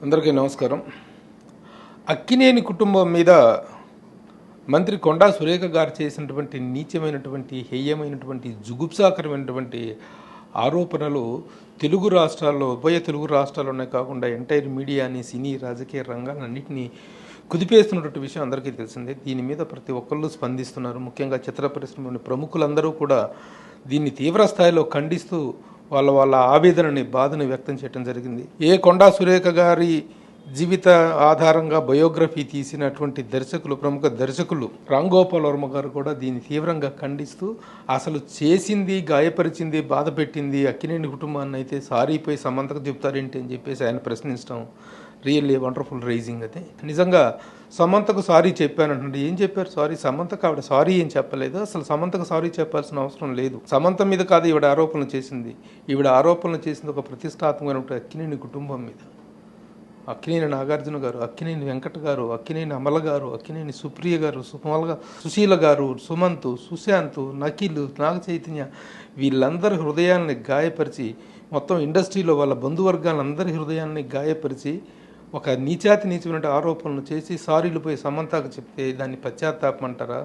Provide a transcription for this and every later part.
అందరికీ నమస్కారం. అక్కినేని కుటుంబం మీద మంత్రి కొండా సురేఖ గారు చేసినటువంటి నీచమైనటువంటి హేయమైనటువంటి జుగుప్సాకరమైనటువంటి ఆరోపణలు తెలుగు రాష్ట్రాల్లో ఉభయ తెలుగు రాష్ట్రాల్లోనే కాకుండా ఎంటైర్ మీడియాని సినీ రాజకీయ రంగాలన్నింటినీ కుదిపేస్తున్నటువంటి విషయం అందరికీ తెలిసిందే. దీని మీద ప్రతి ఒక్కళ్ళు స్పందిస్తున్నారు. ముఖ్యంగా చిత్ర పరిశ్రమలోని ప్రముఖులందరూ కూడా దీన్ని తీవ్ర స్థాయిలో ఖండిస్తూ వాళ్ళ ఆవేదనని బాధను వ్యక్తం చేయడం జరిగింది. కొండా సురేఖ గారి జీవిత ఆధారంగా బయోగ్రఫీ తీసినటువంటి ప్రముఖ దర్శకులు రామ్ గోపాల్ వర్మ గారు కూడా దీన్ని తీవ్రంగా ఖండిస్తూ అసలు చేసింది, గాయపరిచింది, బాధ పెట్టింది అక్కినేని కుటుంబాన్ని అయితే సారీపోయి సమంతకు చెప్తారేంటి అని చెప్పేసి ఆయన ప్రశ్నించడం రియల్లీ వండర్ఫుల్ రైజింగ్. అది నిజంగా సమంతకు సారీ చెప్పానంటే ఏం చెప్పారు? సమంతకు ఆవిడ సారీ ఏం చెప్పలేదు. అసలు సమంతకు సారీ చెప్పాల్సిన అవసరం లేదు. సమంత మీద కాదు ఈవిడ ఆరోపణలు చేసింది. ఈవిడ ఆరోపణలు చేసింది ఒక ప్రతిష్టాత్మకమైనటువంటి అక్కినేని కుటుంబం మీద. అక్కినేని నాగార్జున గారు, అక్కినేని వెంకట గారు, అక్కినేని అమల గారు, అక్కినేని సుప్రియ గారు, సుశీల గారు, సుమంత్, సుశాంత్, నకిల్, నాగ చైతన్య వీళ్ళందరి హృదయాన్ని గాయపరిచి, మొత్తం ఇండస్ట్రీలో వాళ్ళ బంధువర్గాలందరి హృదయాన్ని గాయపరిచి ఒక నీచమైన ఆరోపణలు చేసి సారీలు పోయి సమంతకు చెప్తే దాన్ని పశ్చాత్తాపం అంటారా?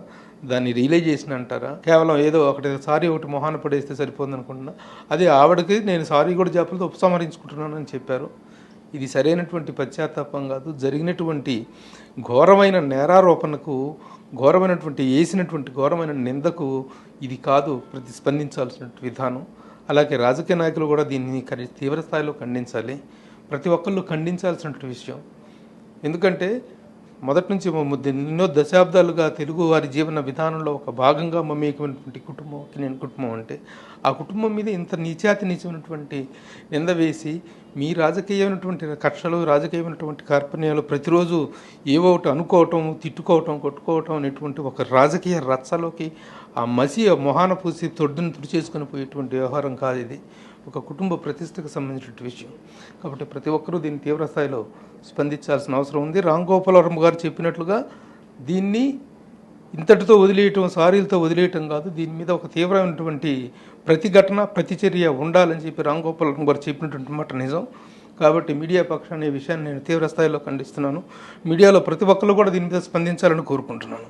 దాన్ని రియలైజేషన్ అంటారా? కేవలం ఏదో ఒకటి మొహాన పడేస్తే సరిపోతుంది అనుకుంటున్నా. అదే ఆవిడకి నేను సారీ కూడా చెప్పలేదు, ఉపసంహరించుకుంటున్నానని చెప్పారు. ఇది సరైనటువంటి పశ్చాత్తాపం కాదు. జరిగినటువంటి ఘోరమైన నేరారోపణకు, వేసినటువంటి ఘోరమైన నిందకు ఇది కాదు ప్రతిస్పందించాల్సిన విధానం. అలాగే రాజకీయ నాయకులు కూడా దీన్ని తీవ్ర స్థాయిలో ఖండించాలి. ప్రతి ఒక్కళ్ళు ఖండించాల్సినటువంటి విషయం. ఎందుకంటే మొదటి నుంచి ఎన్నో దశాబ్దాలుగా తెలుగు వారి జీవన విధానంలో ఒక భాగంగా మమేకమైనటువంటి కుటుంబం అక్కినేని కుటుంబం అంటే, ఆ కుటుంబం మీద ఇంత నీచమైనటువంటి నింద వేసి మీ రాజకీయమైనటువంటి కక్షలు, రాజకీయమైనటువంటి కార్పణ్యాలు ప్రతిరోజు ఏవో ఒకటి అనుకోవటం, తిట్టుకోవటం, కొట్టుకోవటం అనేటువంటి ఒక రాజకీయ రచ్చలోకి ఆ మొహాన పూసి తొడ్డును తుడిచేసుకొని పోయేటువంటి వ్యవహారం కాదు ఇది. ఒక కుటుంబ ప్రతిష్టకు సంబంధించిన విషయం. కాబట్టి ప్రతి ఒక్కరూ దీన్ని తీవ్ర స్థాయిలో స్పందించాల్సిన అవసరం ఉంది. రామ్ గోపాల్ వర్మ గారు చెప్పినట్లుగా దీన్ని ఇంతటితో వదిలేయటం, సారీలతో వదిలేయటం కాదు. దీని మీద ఒక తీవ్రమైనటువంటి ప్రతిఘటన, ప్రతిచర్య ఉండాలని చెప్పి రామ్ గోపాల్ వర్మ గారు చెప్పినటువంటి మాట నిజం. కాబట్టి మీడియా పక్షాన్ని ఈ విషయాన్ని నేను తీవ్ర స్థాయిలో ఖండిస్తున్నాను. మీడియాలో ప్రతి ఒక్కరు కూడా దీని మీద స్పందించాలని కోరుకుంటున్నాను.